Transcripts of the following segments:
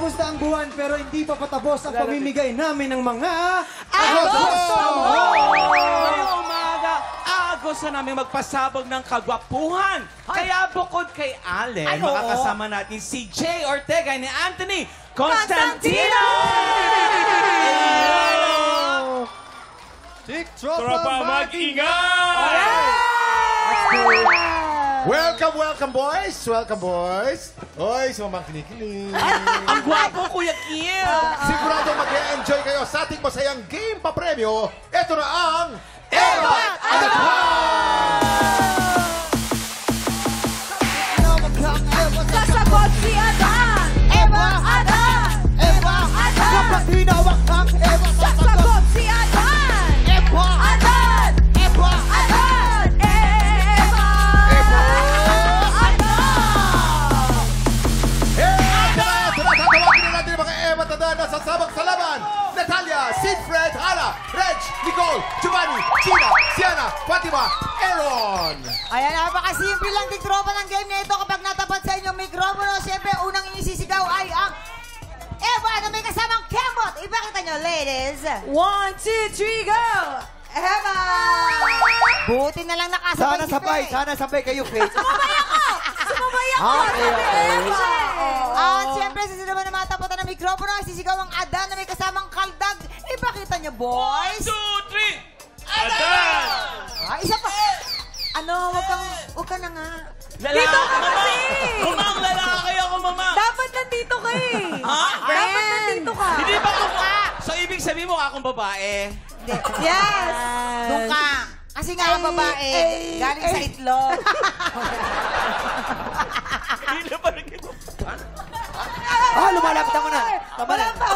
Tapos na ang buwan pero hindi pa patapos ang pamimigay namin ng mga Agosto mo! Ngayong umaga, Agosto namin magpasabog ng kagwapuhan. Kaya bukod kay Allen, makakasama natin si Jay Ortega ni Anthony Constantino! Chick Tropa mag-ingay! Welcome boys! Welcome boys! Oy, sumamang kinikilig. Ang gwapo, Kuya Kim! Sigurado mag-e-enjoy kayo sa ating masayang game pa-premyo. Ito na ang Ebat Sasagot si Adan! Eva Adan! Eva Adan! Kapag hinawak ang Eva, Sasagot si Adan! Eva! Adan! Eva! Adan! Eva! Adan! Tinatawagin na natin ang mga Eva Tada na sasabak sa laban. Natalia, Sidfred, Hana, Reg, Nicole, Giovanni, Gina, Siana, Fatima, Aaron. Ayan, napakasimple lang din tropa ng game na ito. Kapag natapat sa inyong mikropono, siyempre, unang inisisigaw ay ang Eva na may kasamang Kembot. Ipakita nyo, ladies. 1, 2, 3, go! Eva! Buti na lang nakasabay si Faye. Sana sabay kayo, Faith. Sumabay ako! Okay. Eva! At siyempre, sa sinaman na matapatan ng mikropono, sisigaw ang Adan na may kasamang kaldag. Ipakita nyo, boys. 1, 2, 3! Adan! Isa pa. Ano, wag ka na nga. Dito ka kasi! Mamang lalaki ako, mama! Dapat nandito ka eh! Ha? Dapat nandito ka! Hindi ba mukha? So, ibig sabihin mo akong babae? Yes! Doon ka. Kasi nga ang babae, galing sa itlog. Hindi na ba naging Lumalapit ako na. Wala pa!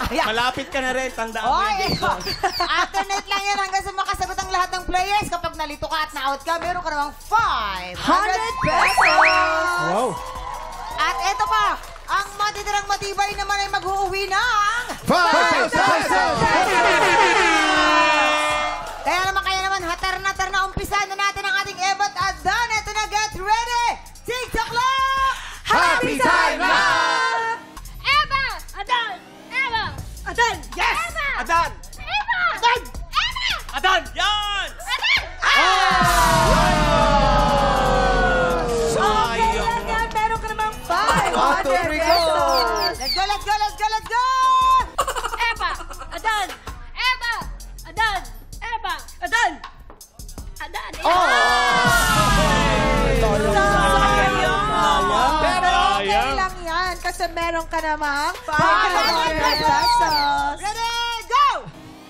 Malapit ka na rin, tandaan mo yung game ko. Alternate lang yan hanggang sa makasagot ang lahat ng players. Kapag nalito ka at na-out ka, meron ka namang 500 pesos! Wow. At eto pa, ang matitirang matibay naman ay mag-uuwi ng 5,000 pesos! Kaya naman, hatar na umpisa na natin ang ating Evat Adan. Eto na, get ready! TikTok clock! Happy time na! Eva! Adan! Eva! Adan! Yes! Eva! Adan! Eva! Adan! Eva! Adan! Yan! Adan! Sayang. Yan, yan. Meron ka namang 1, 2, 500 3, go! pesos! Let's go, let's go, let's go, let's go! Eva! Adan! Eva! Adan! Eva! Adan! Adan! Pero okay lang yan kasi meron ka namang 500 pesos. Ready, go!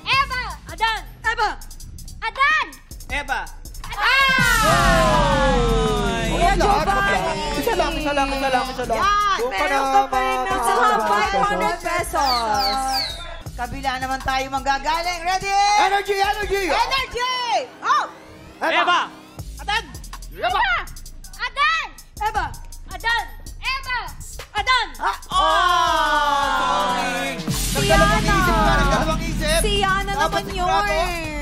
Eva! Adan! Eva! Adan! Eva! Kuya Giovanni! Isa lang. Yan! Meron ka pa rin ng 500 pesos. Kabila naman tayo manggagaling. Ready? Energy! Energy! Oh! Eva! Adan! Eva! Adan! Eva! Adan! Eva! Adan! Nagdalawang isip. Si Yana naman Dapat yun. sigurado.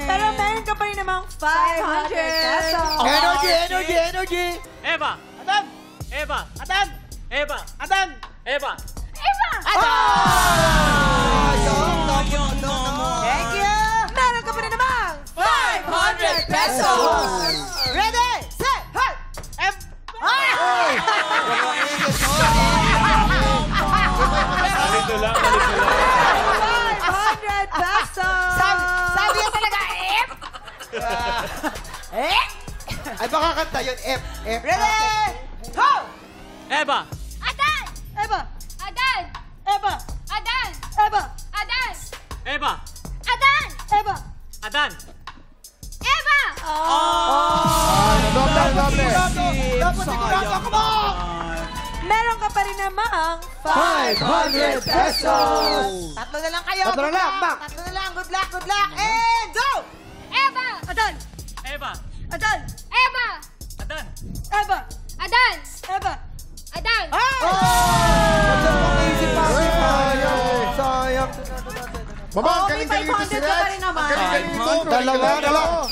Pero meron ka pa rin namang 500 pesos. Energy! Eva! Adan! Eva! Adan! Eva! Adan! Eva! Eva! Thank you! Meron ka pa rin namang 500 pesos. Ready, set, hey! Dito lang. 500 pesos. Sabi yan talaga, Ay, baka kanta yun. F. Ready, ho! Eva! Adan! Eva! Adan! Eva! Adan! Eva! Adan! Eva! Adan! Eva! Adan! Eva! Doble. Dapat sigurado ka mo! Meron ka pa rin namang 500 pesos. Tatlo na lang kayo. Tatlo na Good lang, luck. Mac. Tatlo na lang. Good luck. And go! Eva! Adan! Eva! Adan! Eva! Adan! Eva! Adan! Eva! Adan! Nagdalawang isip pa. Sayang. Mama, ang may galing-galing ito si 500 ka pa Reg. rin naman. Ang galing-galing ito. Dalawa.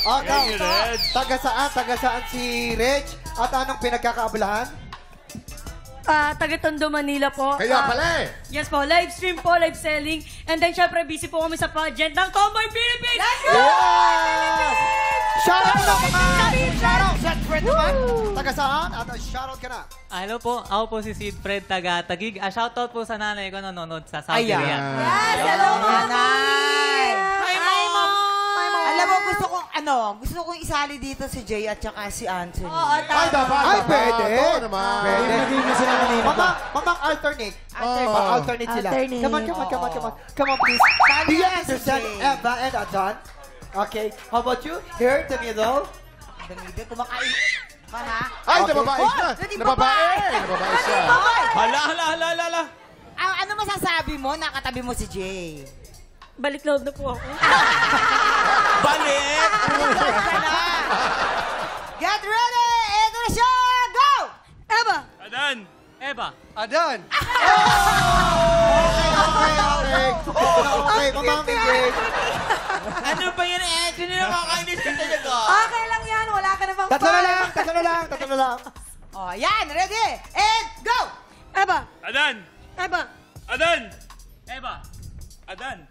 Thank you, Reg. Taga saan si Reg? At anong pinagkakaabalahan? Taga Tondo, Manila po. Kaya pala eh. Yes po, live stream po, live selling. And then, syempre, busy po kami sa pageant ng Tomboy Philippines! Let's go! Shoutout na mga shoutout. Set friend naman. Taga saan? At shoutout ka na. Hello po, ako po si Sid Fred taga Taguig. Shoutout po sa nanay ko nanonood sa Saudi Ayan. Riyadh. Yes, hello, nanay! Hi, Mom! Alam mo, gusto kong isali dito si Jay at saka si Anthony. Oo, Ay, tama. dapat. Ay, dapat. pwede. Oo naman. Pwede. Naging na sila kanina. Mamang alternate. Oh. Alternate sila. Alternate. Come on. Come on, please. Do you understand Eva and Adon? Okay. How about you? Here, the middle. Damide, kumakain. Mana? Ay, Okay. nababae siya. naging Nababae. babae. Nababae siya. Hala. Ano masasabi mo? Nakatabi mo si Jay. Balik loob na po ako. Balik! Get ready! Ito na siya! Go! Eva! Adan! Eva, Adon. Okay, mamang break. Ano ba yan, Anthony? Nakakainis ka talaga. Okay lang yan. Wala ka namang Tatlo na lang. Oh, yan! Ready? And go! Eva! Adan! Eva! Adan! Eva, Adan!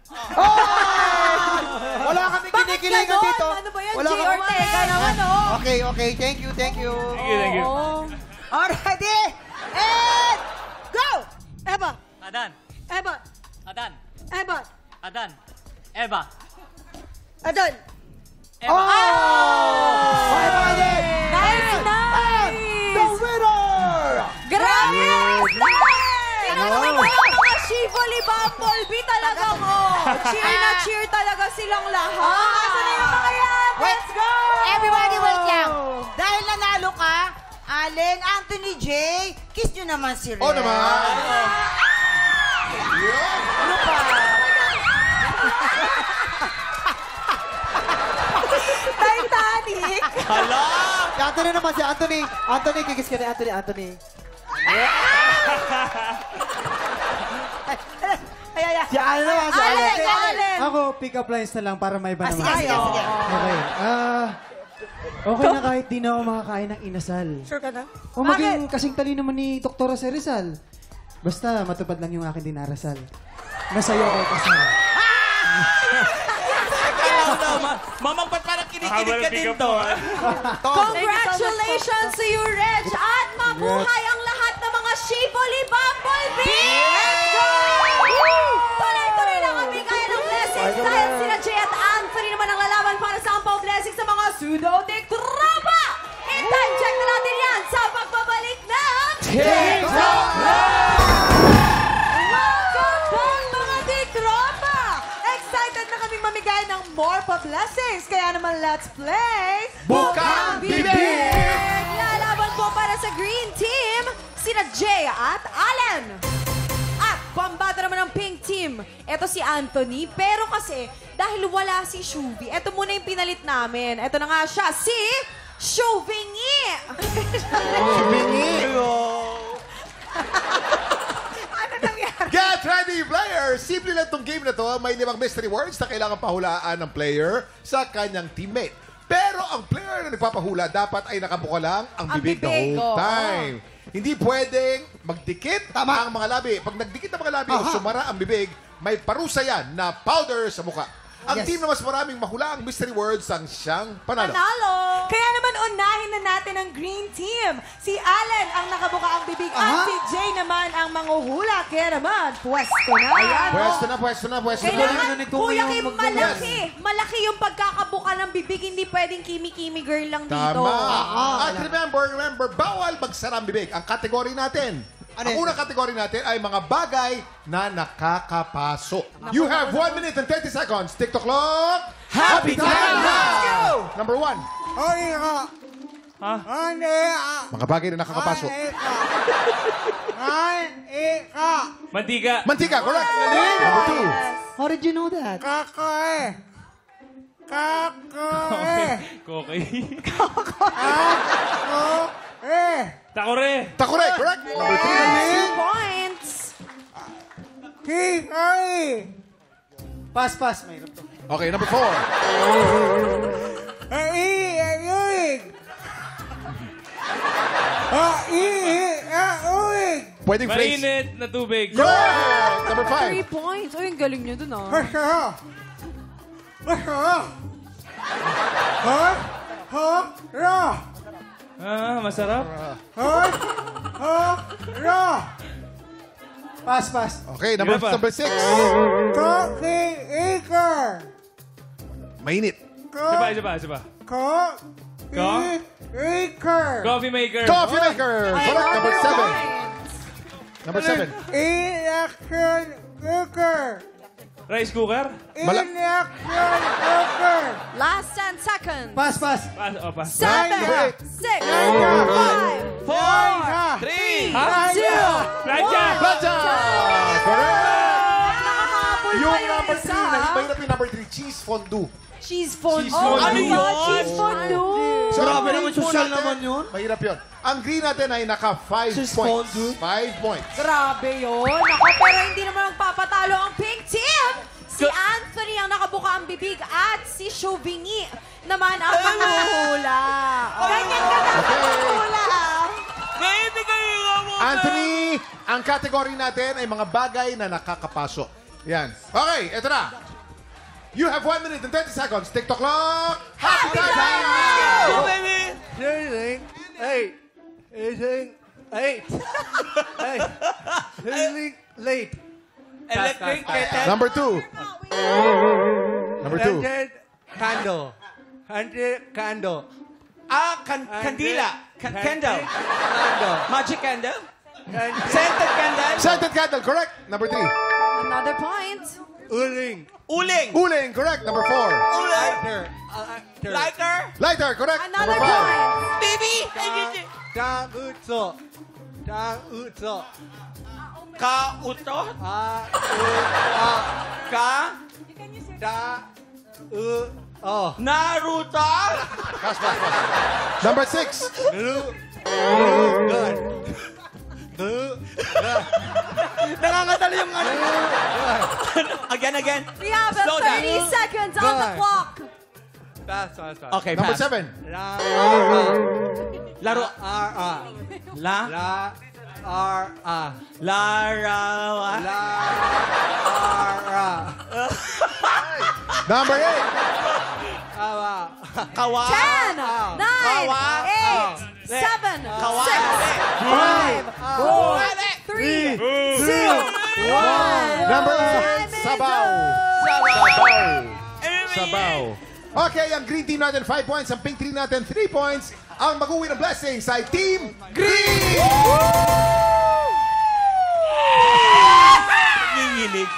Wala kaming kinikilingan ganon? dito. Ano ba yan? Wala Jay kami- Ortega naman, oh. Okay. Thank you. Thank you. All ready? And go! Eva! Adan, Eva! Adan, Eva! Adan, Eva, Adon! Eva. Nice! The winner! Grabe! Tinanong mo yung mga Shivoli Bumblebee talaga mo. Cheer na cheer talaga silang lahat. Asa na yung mga yan? Let's go! Everybody, wait lang. Dahil nanalo ka, Allen, Anthony, Jay, kiss nyo naman si Red. Oo naman. Ano pa? Titanic! Hala! Si Anthony naman, si Anthony. Anthony, kikis ka ni Anthony. Ay. Si Allen naman, si Allen, Allen. Allen! Ako, pick-up lines na lang para may iba naman. Sige. Okay. Okay na kahit di na ako makakain ng inasal. Sure ka na? O maging kasing talino naman ni Dr. Jose Rizal. Basta matupad lang yung akin dinarasal. Nasa'yo ako kasal. Mamang, ba't parang kinikilig ka Habang din pick-up to? mo, Congratulations to you, Reg! At mabuhay ang lahat ng mga Shivoli Bumblebee! Let's go! Tuloy-tuloy lang ang bigay ng blessings dahil sila Jay at Anthony naman ang lalaban para sa ampaw blessings sa mga pseudo-dick tropa! In-time check na natin yan sa pagbabalik ng TikTok! Welcome back, mga dick tropa! Excited na kaming mamigay ng more pa blessings. Kaya naman, let's play Bukang Bibig! Lalaban po para sa Green Team, sina Jay at Allen. At pambata naman ng Pink Team, eto si Anthony. Pero kasi, dahil wala si Shuvi, eto muna yung pinalit namin. Eto na nga siya, si Shuvingi. Ano nangyari? Get ready, players! Simple lang tong game na to. May 5 mystery words na kailangan pahulaan ng player sa kanyang teammate. Pero ang player na nagpapahula dapat ay nakabuka lang ang bibig the bibig, whole oo. time. Hindi pwedeng magdikit ang mga labi. Pag nagdikit ang mga labi o sumara ang bibig, may parusa yan na powder sa muka. Ang team na mas maraming mahula ang mystery words ang siyang panalo. Panalo! Kaya naman unahin na natin ang Green Team. Si Allen ang nakabuka ang bibig at si Jay naman ang manguhula. Kaya naman, pwesto na. Ayan, Pwesto na. Kailangan, Kuya Kim, magbubukas. malaki yung pagkakabuka ng bibig. Hindi pwedeng kimi-kimi girl lang dito. Tama. At remember, bawal magsara ang bibig. Ang kategory natin, ang unang kategory natin ay mga bagay na nakakapaso. You have 1 minute and 30 seconds. TikTok clock. Happy time now! Number 1. Mga bagay na nakakapaso. Mantika! Mantika, correct. Number 2. How did you know that? Kokay. Takore! Takore, correct. Number 3. 2 points. Pass. Mayroon to. Okay, number 4. Pwedeng phrase. Mainit na tubig. Correct! Number 3 5. points. Uy, ang galing niyo dun, ah. Masarap. Pass. Okay, Sige pa. number 6. Mainit. Isa pa. Coffee maker. Coffee maker. Correct. Number 7. Number 7. Rice cooker. Last 10 seconds. Pass. Pass. 7, 6, 5, 4, 3. 2, Plancha. Plancha. Correct. Nakahabol Yung pa yung number 3, isa. mahirap yung number 3, cheese fondue. Cheese fondue. Cheese fondue. Ano yun? Cheese fondue. So, Grabe ang naman, green po social natin, naman yun. Mahirap yun. Ang green natin ay naka 5 Cheese points. fondue. 5 points. Grabe yun. Ako, pero hindi naman magpapatalo ang pink team. Si Anthony ang nakabuka ang bibig at si Chauvigny naman ang manghuhula. Ganyan ka na manghuhula. Anthony, ang category natin ay mga bagay na nakakapasok. Yan. Okay, eto na. You have 1 minute and 30 seconds. TikTok clock. Happy time! Go, baby! Electric kettle. Number 2. Number 2. Candle. Kandila. Candle. Magic candle. Scented candle. Scented candle, correct. Number 3. Another point. Uling. Uling, correct. Number 4. Uling. Lighter. Lighter, correct. Another Number 5. point. Baby. Kautot. Naruto. Number 6. Nangangatali yung ano. Again. We have Slow down. 30 seconds on the clock. Okay, Number pass. 7. Laro. La. Larawa. Number 8. Kawa. 10, 9, Kawa. 8, 7, 6, Kawa. 5, 4, 3, 2, 1. Number 8. Sabaw. Sabaw. Sabaw. Okay, ang green team natin 5 points, ang pink team natin 3 points. Ang mag-uwi ng blessings ay Team Green! Nanginginig.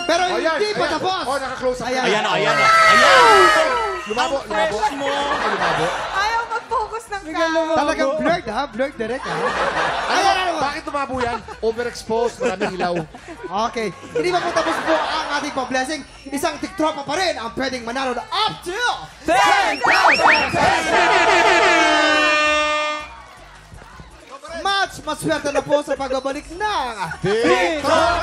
Pero O yan, hindi pa ayan. tapos. O, naka-close up. Ayan. Ayan. Lumabo. Fresh mo. Lumabo. Ayaw mag-focus ng Talagang blurred ha? Blurred direct ha? Ano? Bakit lumabo yan? Overexposed, maraming ilaw. Okay. Hindi pa po tapos po ang ating pa-blessing. Isang tiktropa pa rin ang pwedeng manalo na up to 10,000 Match! Maswerte na po sa pagbabalik ng TikTok!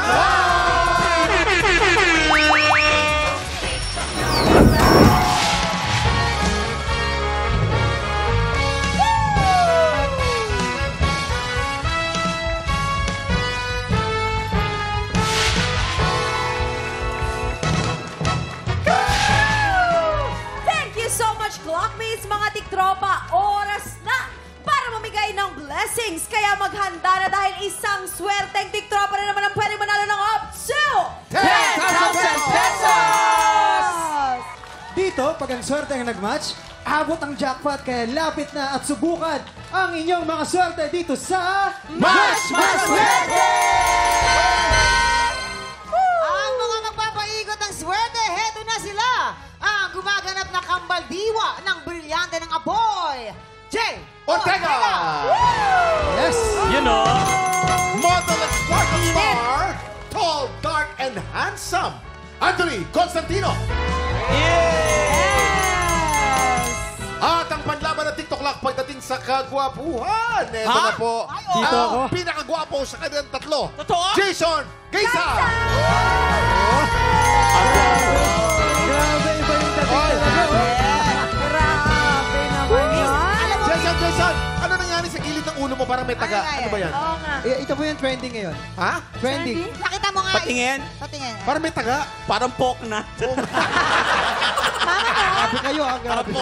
Thank you so much, Clockmates, mga tiktropa. Oras na para mamigay ng blessings. Kaya maghanda na dahil isang swerteng tiktropa na naman ang pwede manalo ng up to 10,000 pesos! Dito, pag ang swerte ang nag-match, abot ang jackpot kaya lapit na at subukan ang inyong mga swerte dito sa Match! Maswerte! Ang mga magpapaigot ng swerte, heto na sila. Ang gumaganap na kambaldiwa ng brilyante ng apoy. Jay Ortega! Yes! You know. Model and sparkle star, tall, dark, and handsome, Anthony Constantino. At ang panlaban ng TikTok Lock pagdating sa kagwapuhan. Ito Ha? na po Dito ako. ang pinakagwapo sa kanilang tatlo. Totoo? Jason Geisa! Grabe, iba yung dating talaga. Grabe naman yun. Jason, ano nangyari sa gilid ng ulo mo? Parang may may taga. Ano ba yan? Oo nga. Ito po yung trending ngayon. Ha? Trending. Nakita mo nga. Patingin. Patingin. Parang may taga. Parang pork na. Grabe kayo, ha? Grabe.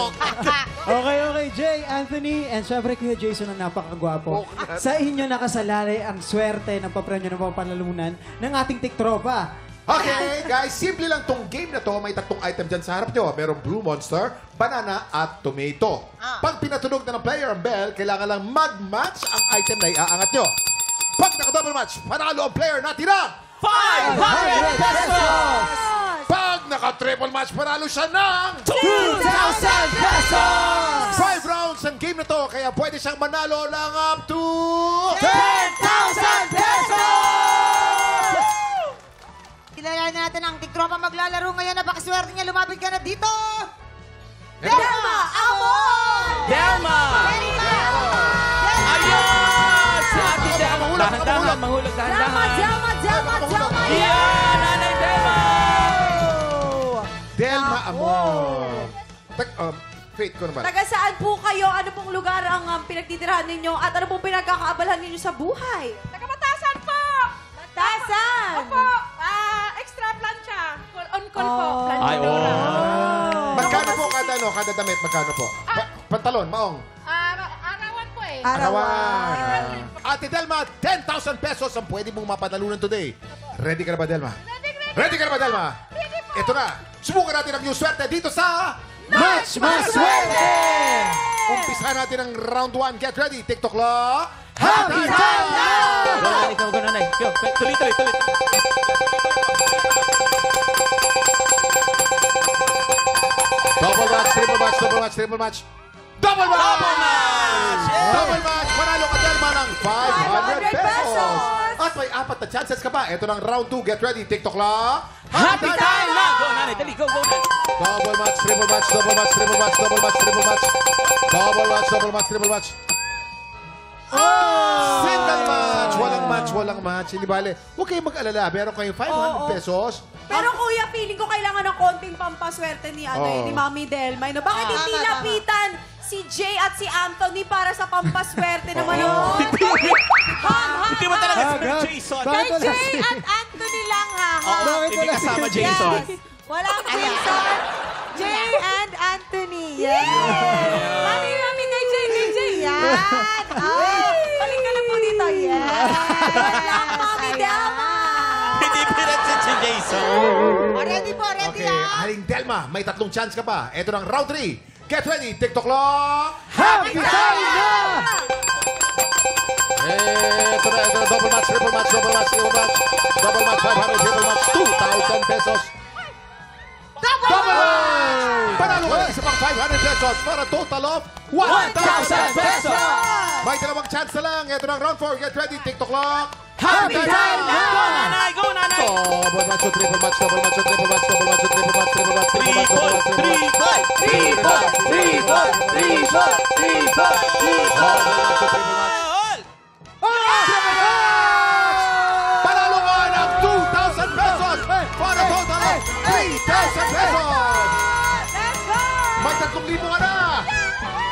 Okay, Jay, Anthony, and syempre Kuya Jason ang napakagwapo. Sa inyo nakasalalay ang swerte ng papremyo ng panalunan ng ating tiktropa. Okay, guys, simple lang tong game na to. May tatlong item dyan sa harap nyo. Merong Blue Monster, Banana, at Tomato. Pag pinatunog na ng player ang bell, kailangan lang mag-match ang item na iaangat nyo. Pag naka-double match, panalo ang player natin ng 500 pesos! Pag naka-triple match, panalo siya ng 2,000 pesos! 5 rounds ang game na to, kaya pwede siyang manalo ng up to 10,000 pesos! Kilala na natin ang tiktropa maglalaro ngayon. Napakaswerte niya. Lumapit ka na dito. Delma Amor! Delma! Ayun! Si Ate Delma. Dahan-dahan, mahulog, dahan-dahan. Delma! Yan! Nanay Delma! Delma Amor. Faith ko naman. Taga saan po kayo? Ano pong lugar ang pinagtitirahan ninyo? At ano pong pinagkakaabalahan ninyo sa buhay? Taga Batasan po! Batasan! Opo! Extra plancha. On-call po. Plancha Ay, Dora. Magkano po kada damit? Magkano po? Pantalon, maong. Arawan po eh. Arawan. Ate Delma, 10,000 pesos ang pwede mong mapanalunan today. Ready ka na ba, Delma? Ready ka na ba, Delma? Ready po. Ito na. Subukan natin ang iyong swerte dito sa Match Maswerte! Umpisa natin ang round 1. Get ready. TikTok clock. Happy time now! Nanay, ikaw, nanay. Tuloy. Double match, triple match, double match, triple match. Double match! Double match! Yeah! Double match! Manalo ka Delma ng 500 pesos! At may 4 na chances ka pa. Ito ng round 2. Get ready. TikTok clock. Happy time na! Go, nanay. Dali, go, nanay. Double match, triple match, double match, triple match, double match, triple match. Double match, double match, triple match. Single match! Walang match. Hindi bale. Huwag kayong mag-alala. Meron kayong 500 pesos. Pero kuya, feeling ko kailangan ng konting pampaswerte ni, ni Mami Delma. No? Bakit hindi lapitan si Jay at si Anthony para sa pampaswerte naman? Hindi mo talaga si Agad. Jason. Bakit wala Jay si... at Anthony lang, ha? Oo, Bakit hindi wala kasama si Jason. Walang Jason. Jay and Anthony. Yes! Mami kay Jay. Yan! Balik ka na po dito. Yes! Walang Mami Delma! Hindi pinansin si Jason. Ready po, ready Okay, Haring Delma, may 3 chance ka pa. Ito ng round 3. Get ready. TikTok clock. Happy time na! Ito na. Double match, triple match, double match, triple match. Double match, 500, triple match, 2,000 pesos. Double match! Panalo ka ng isa pang 500 pesos for a total of 1,000 pesos! May 2 chance na lang. Ito ng round 4. Get ready. TikTok clock. Happy time na! Go, nanay! Double match, triple match, double match, triple match, double match, triple match, triple match, triple match, double match, triple match. Panalo ka ng 2,000 pesos for a total of 3,000 pesos. Let's go! May 3,000 ka na.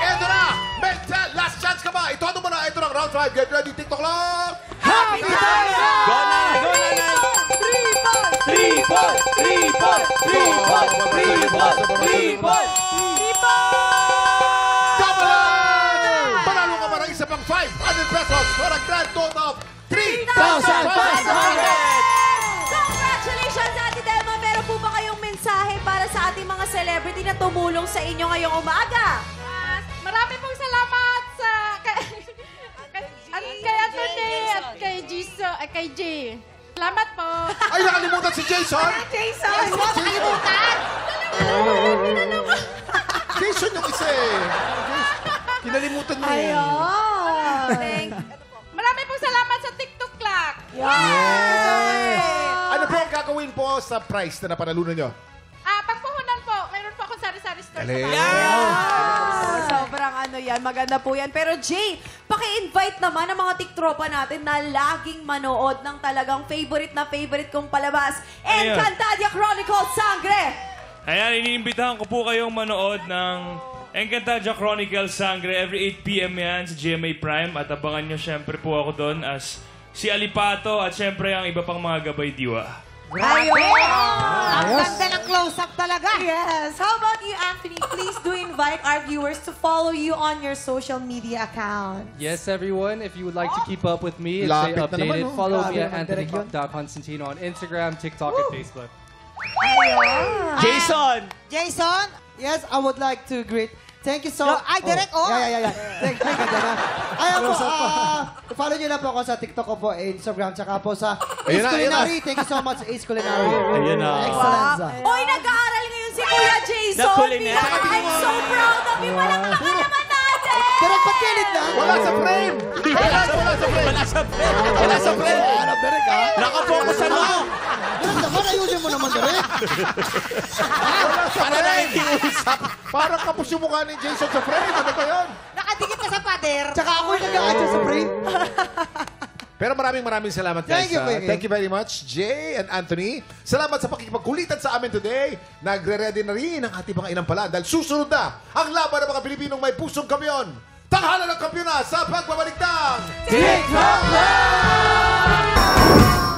Ito na. May last chance ka ba? Ito mo na. Ito ng round 5. Get ready. TikTok clock. Happy time na! Go, nanay! Double match! Panalo ka pa ng isa pang 500 pesos for a grand total of 3,500! Congratulations, Ate Delma! Meron po ba kayong mensahe para sa ating mga celebrity na tumulong sa inyo ngayong umaga? Marami pong salamat sa kay Anthony at kay Jisoo at kay Jay. Salamat po. Ay, nakalimutan si Jason! Jason! Jason yung isa eh. Kinalimutan niya eh. Ayun! Marami pong salamat sa TikTok clock. Ano po ang gagawin po sa prize na napanalunan nyo? Pagpuhunan po, mayroon po akong sari-sari store sa Galing. bahay. Sobrang ano yan, maganda po yan. Pero Jay, paki-invite naman ang mga tiktropa natin na laging manood ng talagang favorite kong palabas. Ayan. Encantadia Chronicles Sangre! Ayan, iniimbitahan ko po kayong manood ng Encantadia Chronicles Sangre, every 8 p.m. yan sa GMA Prime. At abangan nyo syempre po ako doon as si Alipato at syempre ang iba pang mga gabay diwa. Ayun! Ang ganda ng close-up talaga. Yes. How about you, Anthony? Please do invite our viewers to follow you on your social media account. Yes, everyone. If you would like to keep up with me and stay Lapit na naman, updated, follow me at Grabe naman, Anthony.Constantino on Instagram, TikTok, and Facebook. Jason! Jason? Yes, I would like to greet. Thank you so much. Ay, direct, oh. Yeah. Thank you. Ayan po, follow nyo na po ako sa TikTok ko po, Instagram, tsaka po sa Ace Culinary. Thank you so much, Ace Culinary. Ayan na. Excellence. Oy, nag-aaral ngayon si Kuya Jason. Na culinary. I'm so proud of you. Palakpakan naman natin. Direct patkilit lang. Wala sa frame! Wala sa frame! Ano, direct ha? Nakapokus sa loob! Direct naman, ayusin mo naman direct. Para nakikiusap. Parang kapos yung mukha ni Jason sa frame. Ano ba yun? Nakadikit ka sa pader. Tsaka ako yung nag-aadya sa frame. Pero maraming salamat, guys. Thank you, Vicky. Thank you very much, Jay and Anthony. Salamat sa pakikipagkulitan sa amin today. Nagre-ready na rin ang ating mga inampalan dahil susunod na ang laban ng mga Pilipinong may pusong kamyon. Tanghala ng kampyona sa pagbabalik ng TikTok Live!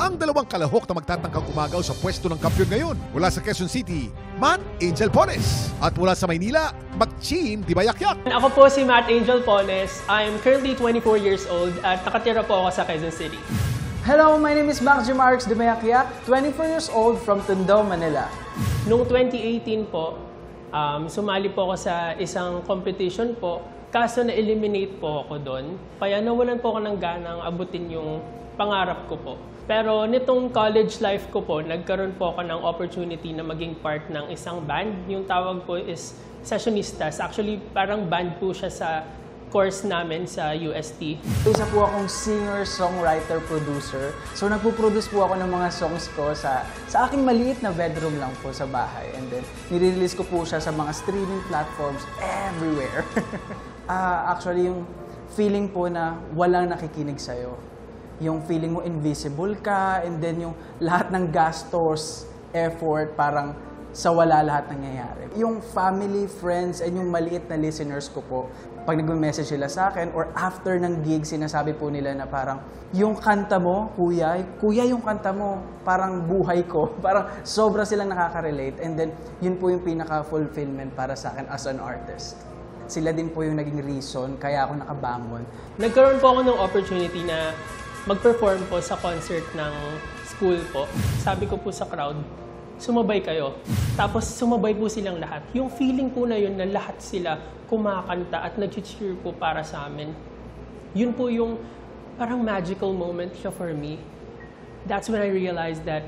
Ang dalawang kalahok na magtatangkang umagaw sa pwesto ng kampiyon ngayon. Mula sa Quezon City, Matt Angel Pones. At mula sa Maynila, Makchim Dibayakyak. Ako po si Matt Angel Pones. I'm currently 24 years old at nakatira po ako sa Quezon City. Hello, my name is Max Marks Dibayakyak, 24 years old from Tondo, Manila. Noong 2018 po, sumali po ako sa isang competition po. Kaso na-eliminate po ako doon. Kaya nawalan po ako ng ganang abutin yung pangarap ko po. Pero nitong college life ko po, nagkaroon po ako ng opportunity na maging part ng isang band. Yung tawag po is Sessionistas. Actually, parang band po siya sa course namin sa UST. Isa po akong singer, songwriter, producer. So nagpo-produce po ako ng mga songs ko sa aking maliit na bedroom lang po sa bahay. And then, nire-release ko po siya sa mga streaming platforms everywhere. Actually, yung feeling po na walang nakikinig sa'yo. Yung feeling mo invisible ka, and then yung lahat ng gastos, effort, parang sa wala lahat nangyayari. Yung family, friends, and yung maliit na listeners ko po, pag nag-message sila sa akin, or after ng gig, sinasabi po nila na parang, yung kanta mo, kuya yung kanta mo, parang buhay ko. Parang sobra silang nakaka-relate, and then yun po yung pinaka-fulfillment para sa akin as an artist. Sila din po yung naging reason, kaya ako nakabangon. Nagkaroon po ako ng opportunity na mag-perform po sa concert ng school po. Sabi ko po sa crowd, sumabay kayo. Tapos sumabay po silang lahat. Yung feeling po na yun na lahat sila kumakanta at nag-cheer po para sa amin. Yun po yung parang magical moment siya for me. That's when I realized that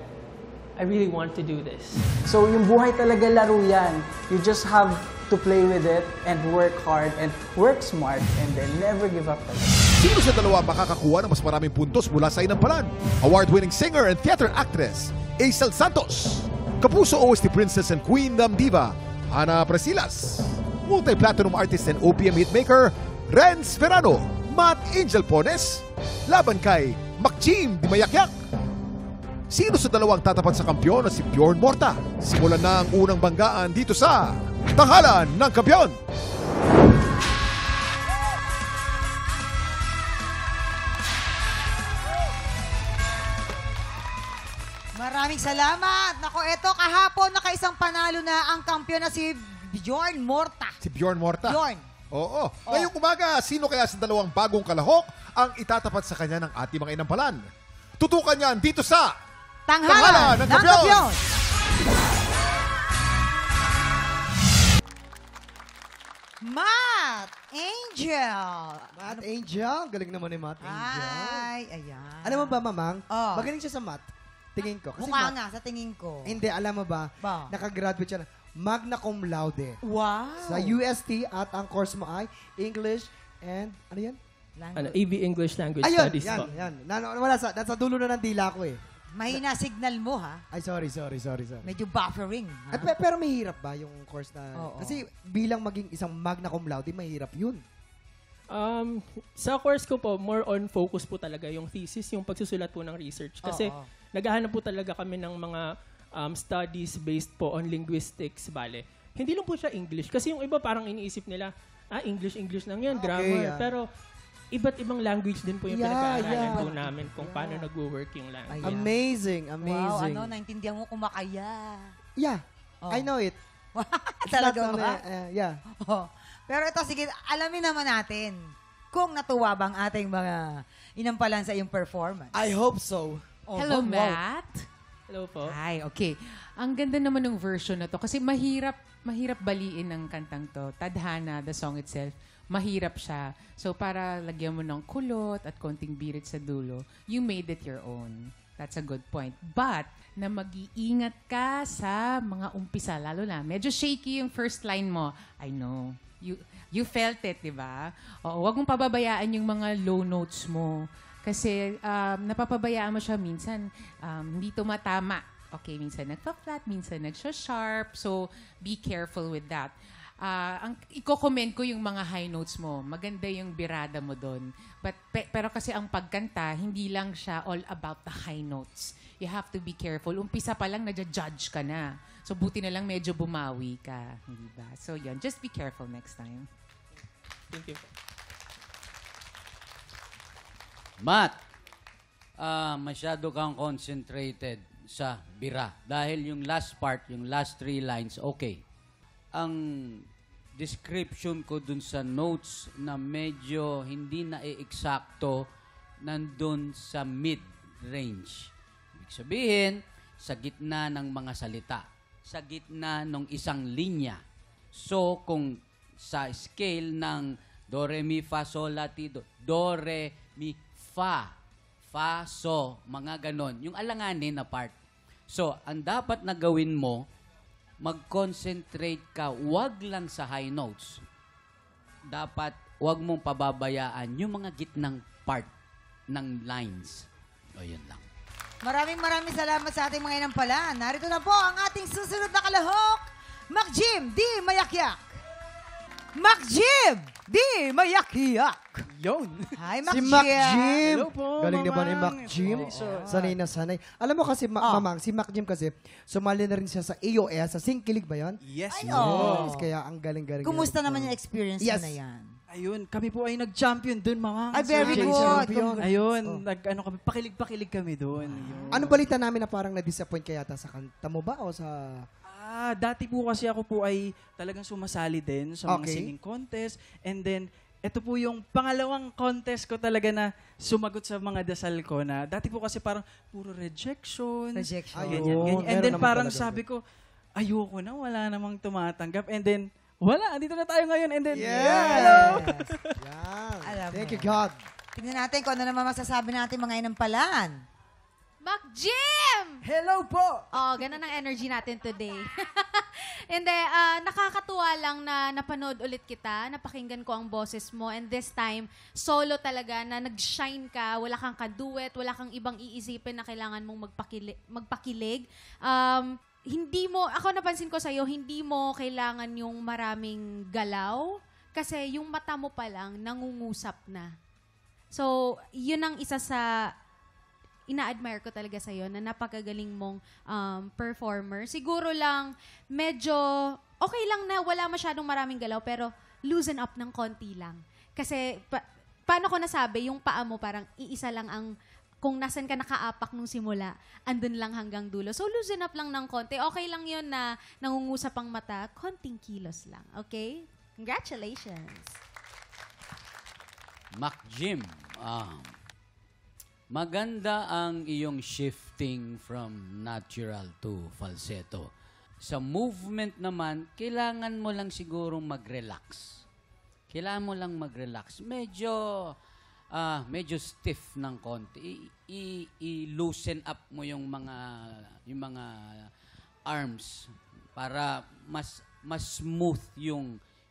I really want to do this. So yung buhay talaga laro yan. You just have to play with it and work hard and work smart and then never give up talaga. Sino sa dalawa makakakuha ng mas maraming puntos mula sa inampalan? Award-winning singer and theater actress, Aisel Santos. Kapuso OST Princess and Queendom Diva, Ana Presilas. Multi-platinum artist and OPM hitmaker, Renz Verano. Matt Angel Pones. Laban kay Makchim Dibayakyak. Sino sa dalawang tatapat sa kampyon na si Bjorn Morta? Simulan na ang unang banggaan dito sa Tanghalan ng Kampyon. Maraming salamat. Nako, eto kahapon nakaisang panalo na ang kampiyon na si Bjorn Morta. Si Bjorn Morta? Bjorn. Oo. Ngayong umaga, sino kaya sa dalawang bagong kalahok ang itatapat sa kanya ng ating mga inampalan? Tutukan niyan dito sa Tanghalan ng Kampyon. Matt Angel. Matt Angel. Galing naman ni Matt Angel. Ay, ayan. Alam mo ba, Mamang? Oh. Magaling siya sa math. Tingin ko. Kasi Mukha nga sa tingin ko. Hindi, alam mo ba? Ba? Nakagraduate siya na magna cum laude. Wow. Sa UST at ang course mo ay English and, ano yan? EB English Language Ayun, Studies po. yan. Wala nasa dulo na ng dila ko eh. Mahina signal mo, ha? Ay, sorry. Medyo buffering. Ay, pero mahirap ba yung course na... Oo. Kasi bilang maging isang magna cum laude, mahirap yun. Sa course ko po, more on focus po talaga yung thesis, yung pagsusulat po ng research. Kasi naghahanap po talaga kami ng mga studies based po on linguistics, bale. hindi lang po siya English. Kasi yung iba parang iniisip nila, English lang yan, Okay, grammar. yeah. Pero iba't ibang language din po yung Yeah, pinag-aaralan yeah. po namin kung paano nag-work yung language. Amazing, amazing. Wow, naintindihan mo kumakaya. Yeah, Oh. I know it. Talaga It's not ba? yeah. Oh. Pero ito, sige, alamin naman natin kung natuwa bang ating mga inampalan sa iyong performance. I hope so. Oh, Hello, wow. Matt. Hello po. Hi, okay. Ang ganda naman ng version na to kasi mahirap baliin ng kantang to. Tadhana, the song itself, mahirap siya. So para lagyan mo ng kulot at konting birit sa dulo, you made it your own. That's a good point. But, na mag-iingat ka sa mga umpisa, lalo na, medyo shaky yung first line mo. I know. You felt it, di ba? Oo, huwag mong pababayaan yung mga low notes mo. Kasi napapabayaan mo siya minsan, hindi tumatama. Okay, minsan nagpa-flat, minsan nagsha-sharp. So, be careful with that. Ang i-comment ko yung mga high notes mo. Maganda yung birada mo doon. Pero kasi ang pagkanta, hindi lang siya all about the high notes. You have to be careful. Umpisa pa lang, nadja-judge ka na. So, buti na lang medyo bumawi ka. Hindi ba? So, yun. Just be careful next time. Thank you. Matt, masyado kang concentrated sa bira. Dahil yung last part, yung last 3 lines, okay. Ang description ko dun sa notes na medyo hindi na eksakto nandun sa mid-range. Ibig sabihin, sa gitna ng mga salita. Sa gitna ng isang linya. So, kung sa scale ng do, re, mi, fa, sol, la, ti, do, re, mi, fa, so, mga ganon. Yung alanganin na part. So, ang dapat na gawin mo, mag-concentrate ka, wag lang sa high notes. Dapat, wag mong pababayaan yung mga gitnang part ng lines. O, yun lang. Maraming salamat sa ating mga inampalan. Narito na po ang ating susunod na kalahok. Mac-Jim, di mayakyak. Mac-Jim, di mayakyak. Yun. Hi, Si Mac-Jim. Mac-Jim. Hello po, Galing na ba ni Mamang? Mac-Jim? Oo. Sanay na sanay. Alam mo kasi, Mamang, si Mac-Jim kasi, sumali na rin siya sa AOS, sa Singkilig ba yun? Yes. Ay, oo. Yes, kaya ang galing-galing. Kumusta naman yung experience Yes. mo na yan? Ayun, kami po ay nag-champion dun, Mamang. Ay, very Jay good. champion. Ayun, kami, pakilig-pakilig kami doon. Ano balita namin na parang na-disappoint ka yata sa kanta mo ba o sa... Dati po kasi ako po ay talagang sumasali din sa mga Okay. singing contest. And then, ito po yung pangalawang contest ko talaga na sumagot sa mga dasal ko na dati po kasi parang puro rejection. Rejection. Ganyan, Ayun, ganyan. And meron then naman parang talaga. sabi ko, ayoko na, wala namang tumatanggap. And then, wala, andito na tayo ngayon. And then, hello! Yan. Alam Thank mo. you, God. Tingnan natin kung ano naman masasabi natin mga inampalan. Mac-Jim! Hello po! Oh, ganun ang energy natin today. Hindi, nakakatuwa lang na napanood ulit kita, napakinggan ko ang boses mo, and this time, solo talaga, na nag-shine ka, wala kang kaduet, wala kang ibang iisipin na kailangan mong magpakilig. Hindi mo, ako napansin ko sa'yo, hindi mo kailangan yung maraming galaw, kasi yung mata mo pa lang, nangungusap na. So, yun ang isa sa ina-admire ko talaga sa'yo na napakagaling mong performer. Siguro lang, medyo okay lang na wala masyadong maraming galaw, pero loosen up ng konti lang. Kasi, paano ko nasabi, yung paa mo parang iisa lang ang, kung nasan ka nakaapak nung simula, andun lang hanggang dulo. So, loosen up lang ng konti. Okay lang yun na nangungusap ang mata, konting kilos lang. Okay? Congratulations! Mac-Jim, maganda ang iyong shifting from natural to falsetto. Sa movement naman, kailangan mo lang sigurong mag-relax. Kailangan mo lang mag-relax. Medyo stiff ng konti. I-loosen up mo yung mga arms para mas smooth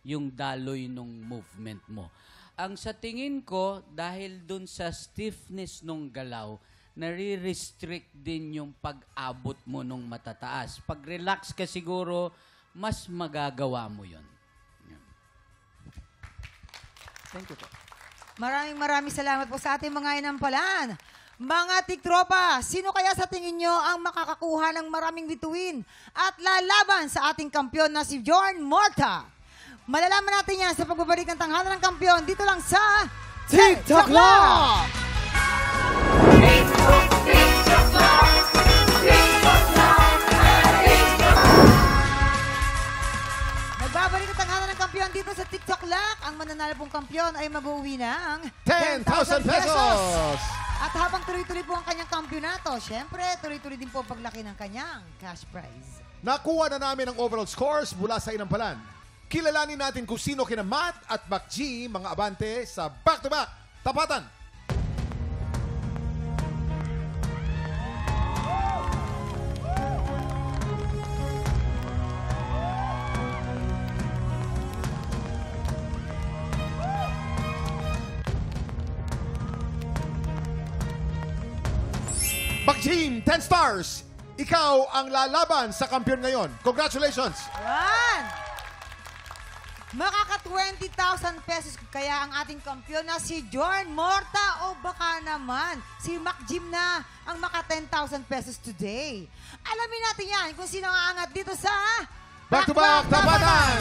yung daloy ng movement mo. Ang sa tingin ko, dahil dun sa stiffness nung galaw, nare-restrict din yung pag-abot mo nung matataas. Pag relax ka siguro, mas magagawa mo yun. Thank you po. Maraming salamat po sa ating mga inampalan. Mga tiktropa, sino kaya sa tingin nyo ang makakakuha ng maraming bituin at lalaban sa ating kampyon na si Bjorn Morta? Malalaman natin yan sa pagbabalik ng tanghalan ng kampyon dito lang sa TikTok Live! Nagbabalik ang tanghalan ng kampyon dito sa TikTok Live. Ang mananalo pong kampyon ay mag-uwi ng 10,000 pesos! At habang tuloy-tuloy po ang kanyang kampyonato, syempre, tuloy-tuloy din po paglaki ng kanyang cash prize. Nakuha na namin ang overall scores mula sa Inampalan. Kilalanin natin kung sino kina Matt at Mac G, mga abante sa back-to-back tapatan. Team 10 stars, ikaw ang lalaban sa kampiyon ngayon. Congratulations! Yan! Makaka 20,000 pesos kaya ang ating kampiyon na si Bjorn Morta o baka naman si Mac Jim na ang maka 10,000 pesos today. Alamin natin yan kung sino ang aangat dito sa Back-to-Back Tapatan!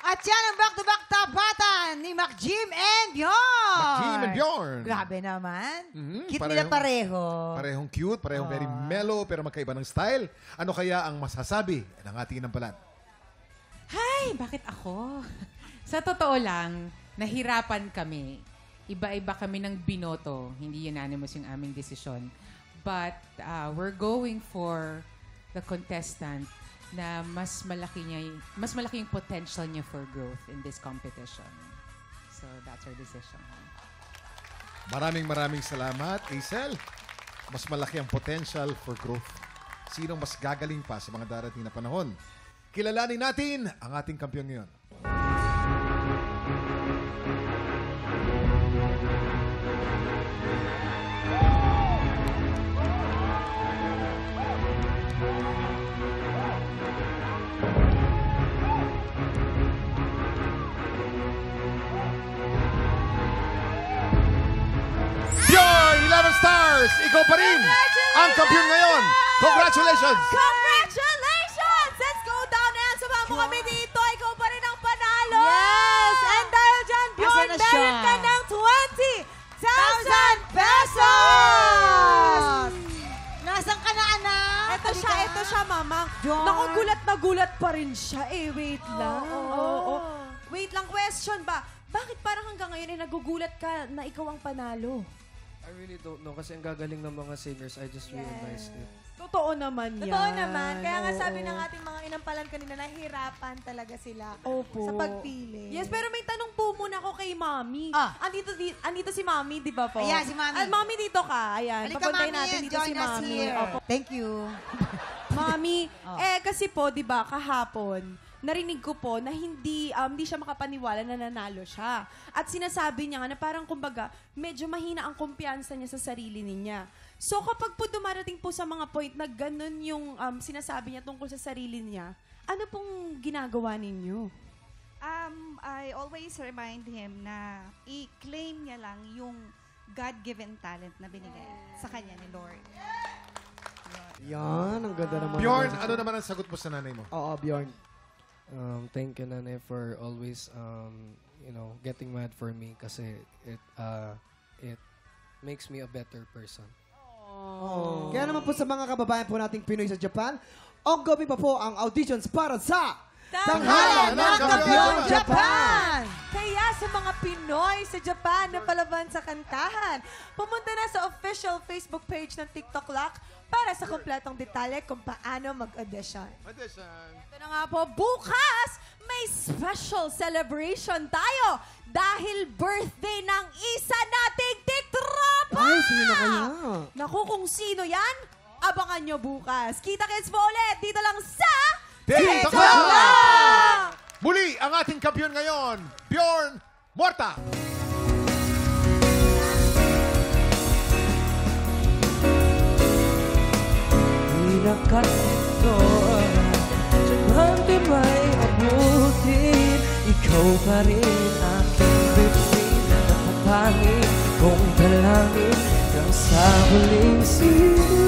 At yan ang back-to-back tapatan ni Mac Jim and Bjorn. Mac Jim and Bjorn. Grabe naman. Cute nila pareho. Parehong cute, parehong very mellow, pero magkaiba ng style. Ano kaya ang masasabi ng ating Inampalan? Hay, bakit ako? Sa totoo lang, nahirapan kami. Iba-iba kami ng binoto. Hindi unanimous yung aming desisyon. But we're going for the contestant na mas malaki yung potential niya for growth in this competition. So that's our decision. Maraming salamat, Hazel. Mas malaki ang potential for growth. Sinong mas gagaling pa sa mga darating na panahon? Kilalanin natin ang ating kampiyon ngayon. Stars, ikaw pa rin ang kampiyon ngayon. Congratulations! Congratulations! Let's go down and sumama mo kami dito. Ikaw pa rin ang panalo. Yes! And dahil dyan, Bjorn, meron ka ng 20,000 pesos! Nasaan ka na, anak? Ito siya, mamang. Naku, gulat na gulat pa rin siya. Wait lang. Wait lang, question ba? Bakit parang hanggang ngayon ay nagugulat ka na ikaw ang panalo? I really don't know kasi ang gagaling ng mga singers, I just realized it. Totoo naman yan. Totoo naman. Kaya nga sabi ng ating mga inampalan kanina, nahihirapan talaga sila sa pagpili. Yes, pero may tanong po muna ako kay Mami. Andito si Mami, di ba po? Ayan, si Mami. Mami, dito ka. Ayan, Halika, papuntahin Mami. natin dito Join si us Mami. here. Opo. Thank you. Mami, kasi po, di ba, kahapon, narinig ko po na hindi siya makapaniwala na nanalo siya. At sinasabi niya nga na parang kumbaga, medyo mahina ang kumpiyansa niya sa sarili niya. So kapag po dumarating po sa mga point na ganun yung sinasabi niya tungkol sa sarili niya, ano pong ginagawa ninyo? I always remind him na i-claim niya lang yung God-given talent na binigay sa kanya ni Lord. Yan, ang ganda naman. Bjorn, ano naman ang sagot mo sa nanay mo? Oo, Bjorn. Thank you, Nanay, for always, getting mad for me kasi it makes me a better person. Kaya naman po sa mga kababayan po nating Pinoy sa Japan, ongoing pa po ang auditions para sa Tanghalan ng Kampiyon Japan! Kaya sa mga Pinoy sa Japan na palaban sa kantahan, pumunta na sa official Facebook page ng TikTok Lock para sa kompletong detalye kung paano mag-audition. Ito na nga po, bukas may special celebration tayo dahil birthday ng isa nating TikTropa! Ay, sino kaya? Naku, kung sino yan, abangan nyo bukas. Kita-kits po ulit dito lang sa TikTok Live! Muli ang ating kampiyon ngayon, Bjorn Morta. Hinakat ito Diyan di may abutin Ikaw pa rin aking bibig Napapangit namin hanggang sa huling sigaw.